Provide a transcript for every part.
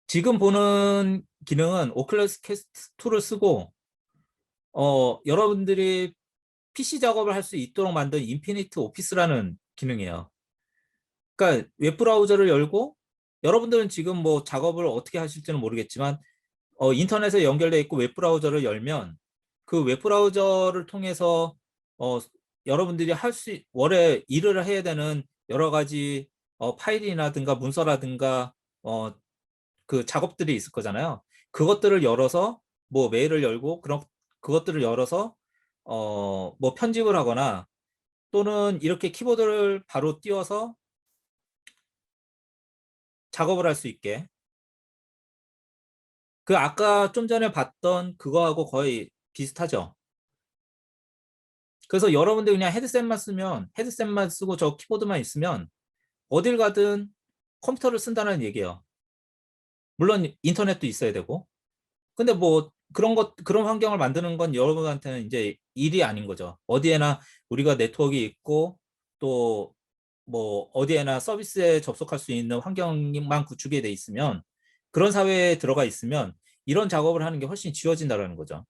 지금 보는 기능은 오큘러스 퀘스트 2를 쓰고 여러분들이 PC 작업을 할 수 있도록 만든 인피니트 오피스라는 기능이에요. 그러니까 웹브라우저를 열고 여러분들은 지금 뭐 작업을 어떻게 하실지는 모르겠지만 인터넷에 연결돼 있고 웹브라우저를 열면 그 웹브라우저를 통해서 어, 여러분들이 원래 일을 해야 되는 여러 가지 파일이라든가 문서라든가 어, 그 작업들이 있을 거잖아요. 그것들을 열어서 뭐 메일을 열고 그런 그것들을 열어서 뭐 편집을 하거나 또는 이렇게 키보드를 바로 띄워서 작업을 할 수 있게 그 아까 좀 전에 봤던 그거하고 거의 비슷하죠. 그래서 여러분들 그냥 헤드셋만 쓰고 저 키보드만 있으면 어딜 가든 컴퓨터를 쓴다는 얘기예요. 물론 인터넷도 있어야 되고. 근데 뭐 그런 환경을 만드는 건 여러분한테는 이제 일이 아닌 거죠. 어디에나 우리가 네트워크 있고 또 뭐 어디에나 서비스에 접속할 수 있는 환경만 구축이 돼 있으면 그런 사회에 들어가 있으면 이런 작업을 하는 게 훨씬 쉬워진다는 거죠.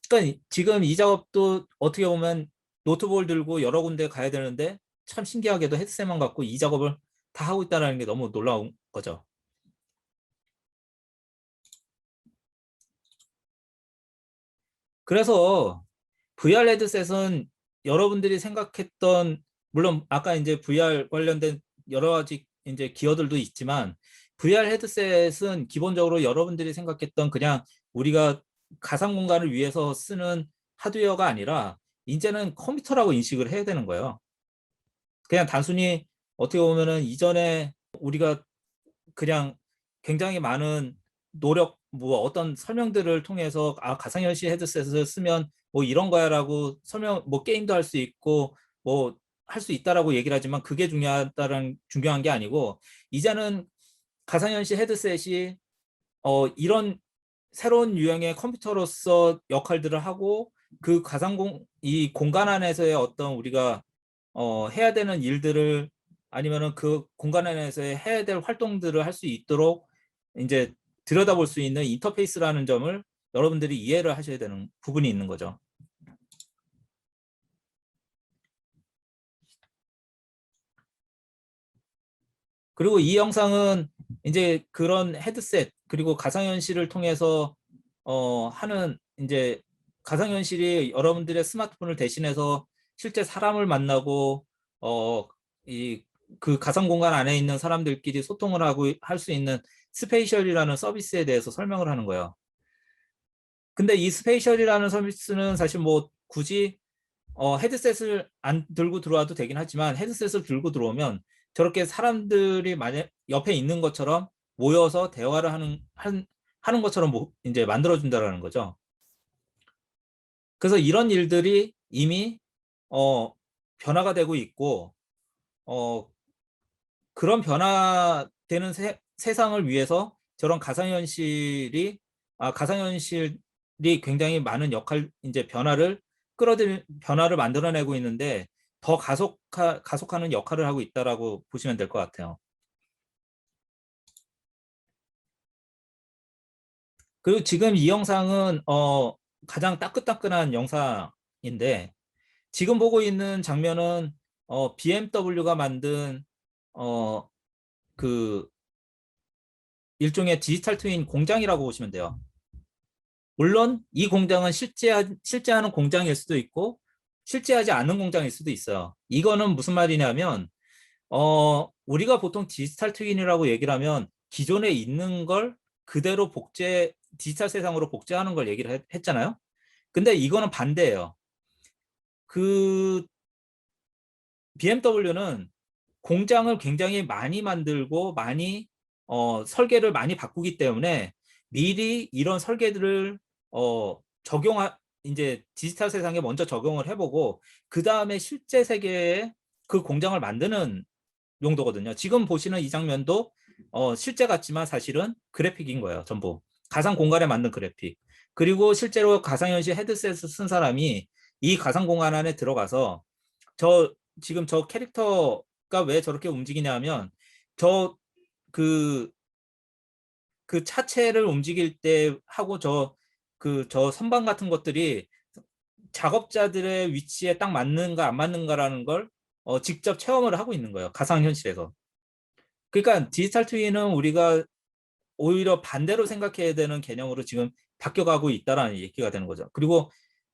그러니까 지금 이 작업도 어떻게 보면 노트북을 들고 여러 군데 가야 되는데 참 신기하게도 헤드셋만 갖고 이 작업을 다 하고 있다는 게 너무 놀라운 거죠. 그래서 VR 헤드셋은 여러분들이 생각했던 물론 아까 이제 VR 관련된 여러 가지 이제 기어들도 있지만 VR 헤드셋은 기본적으로 여러분들이 생각했던 그냥 우리가 가상 공간을 위해서 쓰는 하드웨어가 아니라 이제는 컴퓨터라고 인식을 해야 되는 거예요. 그냥 단순히 어떻게 보면은 이전에 우리가 그냥 굉장히 많은 노력, 뭐 어떤 설명들을 통해서 가상현실 헤드셋을 쓰면 뭐 이런 거야라고 뭐 게임도 할 수 있고 뭐 할 수 있다라고 얘기를 하지만 그게 중요한 게 아니고 이제는 가상현실 헤드셋이 이런 새로운 유형의 컴퓨터로서 역할들을 하고 그 이 공간 안에서의 어떤 우리가 해야 되는 일들을 아니면은 그 공간 안에서 해야 될 활동들을 할 수 있도록 이제 들여다볼 수 있는 인터페이스라는 점을 여러분들이 이해를 하셔야 되는 부분이 있는 거죠. 그리고 이 영상은 이제 그런 헤드셋 그리고 가상현실을 통해서 하는 이제 가상현실이 여러분들의 스마트폰을 대신해서 실제 사람을 만나고 이 그 가상 공간 안에 있는 사람들끼리 소통을 하고 할 수 있는 스페이셜이라는 서비스에 대해서 설명을 하는 거예요. 근데 이 스페이셜이라는 서비스는 사실 뭐 굳이 헤드셋을 안 들고 들어와도 되긴 하지만 헤드셋을 들고 들어오면 저렇게 사람들이 만약 옆에 있는 것처럼 모여서 대화를 하는 것처럼 이제 만들어준다라는 거죠. 그래서 이런 일들이 이미 어, 변화가 되고 있고 어, 그런 변화되는 세상을 위해서 저런 가상현실이 굉장히 많은 이제 변화를 만들어내고 있는데 더 가속하는 역할을 하고 있다라고 보시면 될 것 같아요. 그리고 지금 이 영상은 가장 따끈따끈한 영상인데 지금 보고 있는 장면은 BMW가 만든 어, 그 일종의 디지털 트윈 공장이라고 보시면 돼요. 물론 이 공장은 실제하는 공장일 수도 있고 실제하지 않는 공장일 수도 있어요. 이거는 무슨 말이냐면 우리가 보통 디지털 트윈이라고 얘기를 하면 기존에 있는 걸 그대로 디지털 세상으로 복제하는 걸 얘기를 했잖아요. 근데 이거는 반대예요. 그 BMW는 공장을 굉장히 많이 만들고 설계를 많이 바꾸기 때문에 미리 이런 설계들을 적용하 이제 디지털 세상에 먼저 적용을 해보고 그 다음에 실제 세계에 그 공장을 만드는 용도거든요. 지금 보시는 이 장면도 실제 같지만 사실은 그래픽인 거예요. 전부 가상 공간에 만든 그래픽. 그리고 실제로 가상현실 헤드셋을 쓴 사람이 이 가상 공간 안에 들어가서 저 지금 저 캐릭터가 왜 저렇게 움직이냐 하면 저 그 그 차체를 움직일 때 하고 저 선반 같은 것들이 작업자들의 위치에 딱 맞는가 안 맞는가라는 걸 직접 체험을 하고 있는 거예요. 가상현실에서. 그러니까 디지털 트윈은 우리가 오히려 반대로 생각해야 되는 개념으로 지금 바뀌어가고 있다라는 얘기가 되는 거죠. 그리고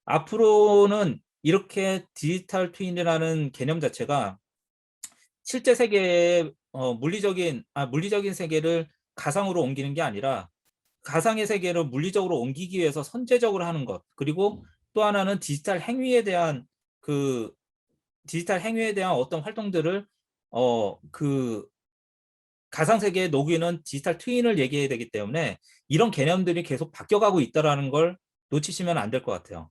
앞으로는 이렇게 디지털 트윈이라는 개념 자체가 실제 세계의 물리적인 세계를 가상으로 옮기는 게 아니라 가상의 세계를 물리적으로 옮기기 위해서 선제적으로 하는 것. 그리고 또 하나는 그 디지털 행위에 대한 어떤 활동들을 그 가상 세계에 녹이는 디지털 트윈을 얘기해야 되기 때문에 이런 개념들이 계속 바뀌어가고 있다라는 걸 놓치시면 안 될 것 같아요.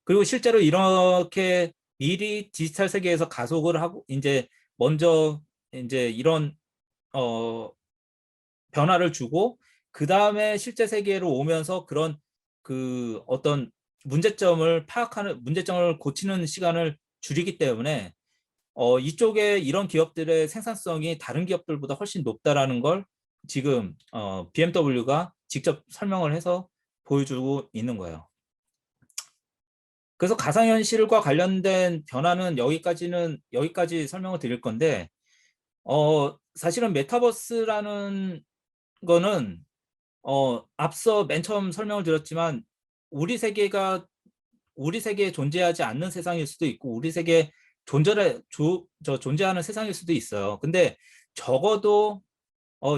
그리고 실제로 이렇게 미리 디지털 세계에서 가속을 하고 이제 먼저 이제 이런 어 변화를 주고 그 다음에 실제 세계로 오면서 그런 그 어떤 문제점을 고치는 시간을 줄이기 때문에 이쪽에 이런 기업들의 생산성이 다른 기업들보다 훨씬 높다라는 걸 지금 BMW가 직접 설명을 해서 보여주고 있는 거예요. 그래서 가상현실과 관련된 변화는 여기까지 설명을 드릴 건데 사실은 메타버스라는 거는 앞서 맨 처음 설명을 드렸지만 우리 세계가 우리 세계에 존재하지 않는 세상일 수도 있고 우리 세계에 존재하는 세상일 수도 있어요. 근데 적어도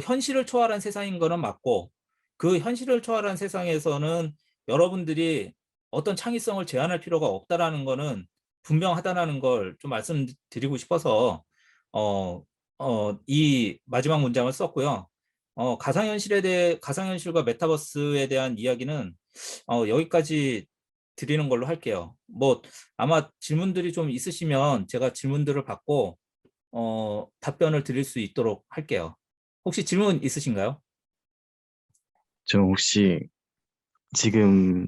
현실을 초월한 세상인 거는 맞고 그 현실을 초월한 세상에서는 여러분들이 어떤 창의성을 제한할 필요가 없다라는 거는 분명하다라는 걸 좀 말씀드리고 싶어서 이 마지막 문장을 썼고요. 가상현실과 메타버스에 대한 이야기는 여기까지 드리는 걸로 할게요. 뭐 아마 질문들이 좀 있으시면 제가 질문들을 받고 답변을 드릴 수 있도록 할게요. 혹시 질문 있으신가요? 저 혹시 지금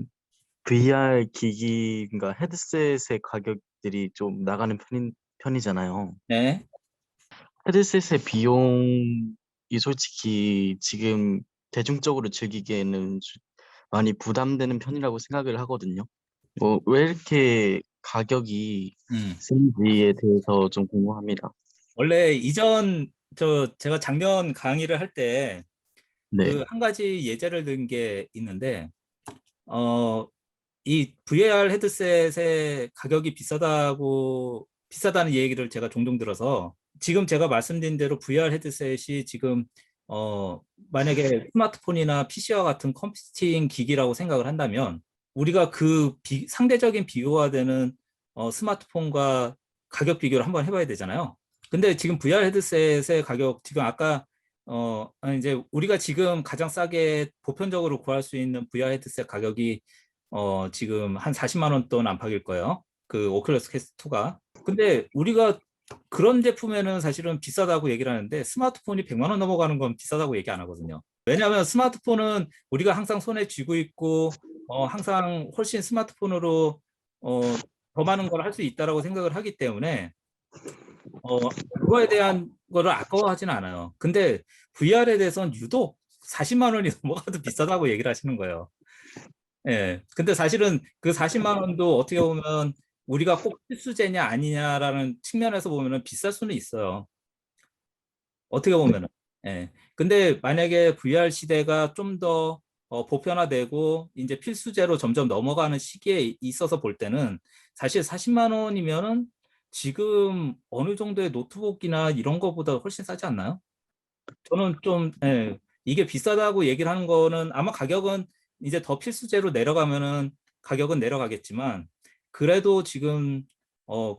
VR 기기인가 헤드셋의 가격들이 좀 나가는 편이잖아요. 네. 헤드셋의 비용이 솔직히 지금 대중적으로 즐기기에는 많이 부담되는 편이라고 생각을 하거든요. 뭐 왜 이렇게 가격이 음. 센지에 대해서 좀 궁금합니다. 원래 제가 작년 강의를 할 때 네, 그 한 가지 예제를 든 게 있는데 어, 이 VR 헤드셋의 가격이 비싸다는 얘기를 제가 종종 들어서 지금 제가 말씀드린 대로 VR 헤드셋이 지금 만약에 스마트폰이나 PC와 같은 컴퓨팅 기기라고 생각을 한다면 우리가 상대적인 비교가 되는 스마트폰과 가격 비교를 한번 해봐야 되잖아요. 근데 지금 VR 헤드셋의 가격 지금 아까 아니, 이제 우리가 지금 가장 싸게 보편적으로 구할 수 있는 VR 헤드셋 가격이 지금 한 40만 원 돈 안팎일 거예요. 그 오큘러스 퀘스트 2가. 근데 우리가 그런 제품에는 사실은 비싸다고 얘기를 하는데 스마트폰이 100만 원 넘어가는 건 비싸다고 얘기 안 하거든요. 왜냐하면 스마트폰은 우리가 항상 손에 쥐고 있고 항상 훨씬 스마트폰으로 어, 더 많은 걸 할 수 있다라고 생각을 하기 때문에 그거에 대한 거를 아까워하지는 않아요. 근데 VR에 대해서는 유독 40만 원이 넘어가도 비싸다고 얘기를 하시는 거예요. 예. 근데 사실은 그 40만 원도 어떻게 보면 우리가 꼭 필수제냐 아니냐라는 측면에서 보면은 비쌀 수는 있어요. 어떻게 보면은. 예. 근데 만약에 VR 시대가 좀 더 보편화되고 이제 필수제로 점점 넘어가는 시기에 있어서 볼 때는 사실 40만 원이면은 지금 어느 정도의 노트북이나 이런 거보다 훨씬 싸지 않나요? 저는 좀 이게 비싸다고 얘기를 하는 거는 아마 가격은 이제 더 필수제로 내려가면은 가격은 내려가겠지만 그래도 지금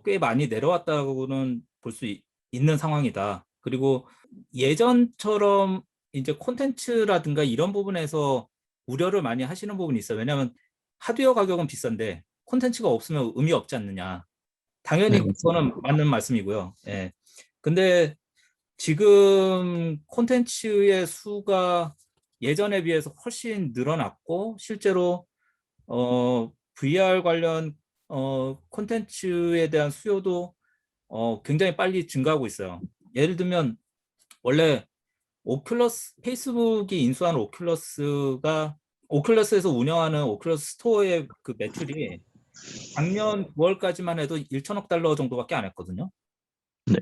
꽤 많이 내려왔다고는 볼 수 있는 상황이다. 그리고 예전처럼 이제 콘텐츠라든가 이런 부분에서 우려를 많이 하시는 부분이 있어요. 왜냐하면 하드웨어 가격은 비싼데 콘텐츠가 없으면 의미 없지 않느냐. 네, 당연히 맞습니다. 그거는 맞는 말씀이고요. 예. 근데 지금 콘텐츠의 수가 예전에 비해서 훨씬 늘어났고 실제로 VR 관련 콘텐츠에 대한 수요도 굉장히 빨리 증가하고 있어요. 예를 들면 원래 페이스북이 인수한 오큘러스에서 운영하는 오큘러스 스토어의 그 매출이 작년 9월까지만 해도 1천억 달러 정도밖에 안 했거든요. 네.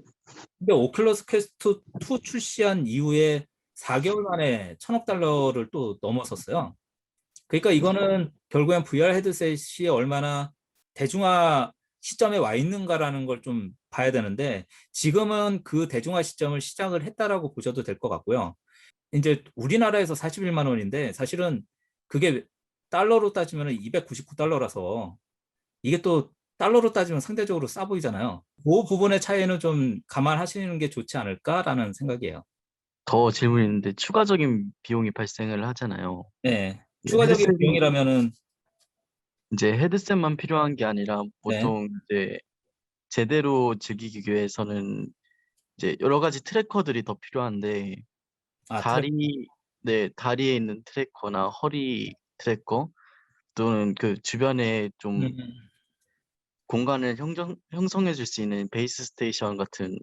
근데 오큘러스 퀘스트 2 출시한 이후에 4개월 만에 1천억 달러를 또 넘어섰어요. 그러니까 이거는 결국엔 VR 헤드셋이 얼마나 대중화 시점에 와 있는가라는 걸 좀 봐야 되는데, 지금은 그 대중화 시점을 시작을 했다라고 보셔도 될 것 같고요. 이제 우리나라에서 41만 원인데 사실은 그게 달러로 따지면 299달러라서 이게 또 달러로 따지면 상대적으로 싸 보이잖아요. 그 부분의 차이는 좀 감안하시는 게 좋지 않을까라는 생각이에요. 더 질문이 있는데 추가적인 비용이 발생을 하잖아요. 네. 예, 추가적인 헤드셋이 비용이라면은 이제 헤드셋만 필요한 게 아니라 네. 보통 이제 제대로 즐기기 위해서는 이제 여러 가지 트래커들이 더 필요한데 트랙. 다리에 있는 트래커나 허리 트래커 또는 그 주변에 좀 음, 공간을 형성해 줄 수 있는 베이스 스테이션 같은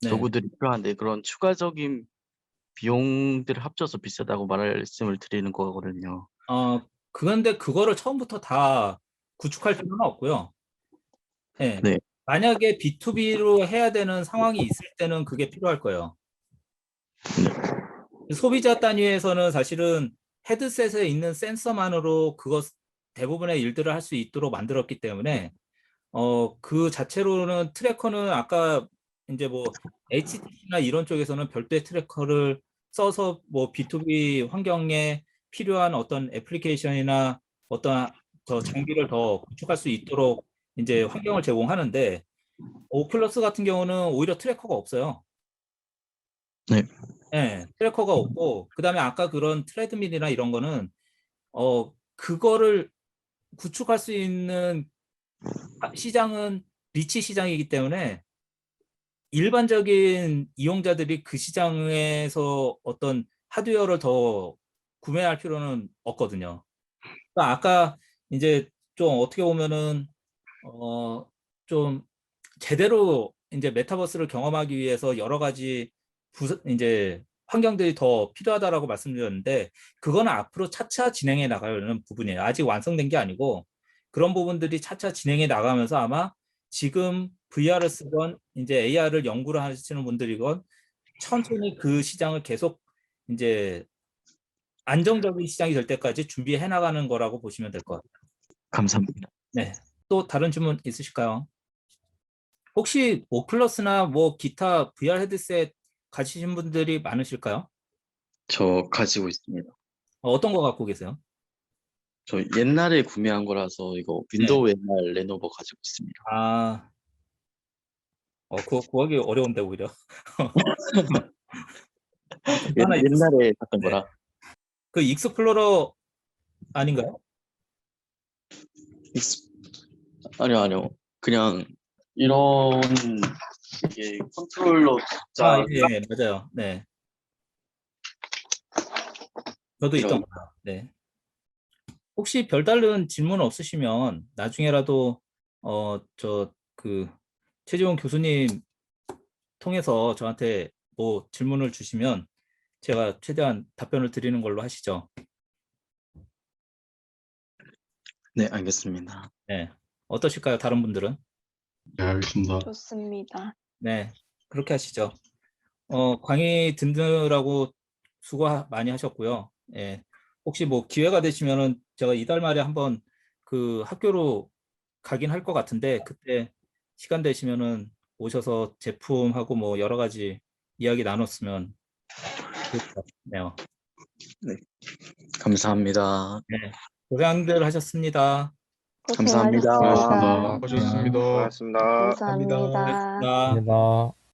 네. 도구들이 필요한데 그런 추가적인 비용들을 합쳐서 비싸다고 말씀을 드리는 거거든요. 그런데 그거를 처음부터 다 구축할 필요는 없고요. 예. 네. 만약에 B2B로 해야 되는 상황이 있을 때는 그게 필요할 거예요. 소비자 단위에서는 사실은 헤드셋에 있는 센서만으로 대부분의 일들을 할 수 있도록 만들었기 때문에 그 자체로는 트래커는 아까 이제 뭐 HTC나 이런 쪽에서는 별도의 트래커를 써서 뭐 B2B 환경에 필요한 어떤 애플리케이션이나 어떤 저 장비를 더 구축할 수 있도록 이제 환경을 제공하는데, 오큘러스 같은 경우는 오히려 트래커가 없어요. 네. 예, 트래커가 없고, 그다음에 아까 그런 트레드밀이나 이런 거는 그거를 구축할 수 있는 시장은 리치 시장이기 때문에 일반적인 이용자들이 그 시장에서 어떤 하드웨어를 더 구매할 필요는 없거든요. 그러니까 아까 이제 좀 어떻게 보면은 좀 제대로 이제 메타버스를 경험하기 위해서 여러 가지 이제 환경들이 더 필요하다라고 말씀드렸는데, 그거는 앞으로 차차 진행해 나가는 부분이에요. 아직 완성된 게 아니고 그런 부분들이 차차 진행해 나가면서 아마 지금 VR을 쓰건 이제 AR을 연구를 하시는 분들이건 천천히 그 시장을 계속 이제 안정적인 시장이 될 때까지 준비해 나가는 거라고 보시면 될 것 같아요. 감사합니다. 네. 또 다른 질문 있으실까요? 혹시 오클러스나 뭐 기타 VR 헤드셋 가지신 분들이 많으실까요? 저 가지고 있습니다. 어떤 거 갖고 계세요? 저 옛날에 구매한 거라서 이거 네. 윈도우 옛날 레노버 가지고 있습니다. 그거 구하기 어려운데 오히려. 저도 하나 옛날에 샀던 네. 거라. 그 익스플로러 아닌가요? 아니요. 그냥 이런 이게 컨트롤러 예, 맞아요. 네. 저도 이런 있던 거요. 네. 혹시 별다른 질문 없으시면 나중에라도 그 최지원 교수님 통해서 저한테 뭐 질문을 주시면 제가 최대한 답변을 드리는 걸로 하시죠. 네, 알겠습니다. 네. 어떠실까요? 다른 분들은? 네, 알겠습니다. 좋습니다. 네. 그렇게 하시죠. 강의 듣느라고 수고 많이 하셨고요. 예. 혹시 뭐 기회가 되시면은 제가 이달 말에 한번 그 학교로 가긴 할 것 같은데, 그때 시간 되시면은 오셔서 제품하고 뭐 여러 가지 이야기 나눴으면 좋을 것 같네요. 네. 감사합니다. 네. 고생들 하셨습니다. 감사합니다. 고생하셨습니다. 고맙습니다. 고생하셨습니다. 고맙습니다. 감사합니다. 고맙습니다. 감사합니다.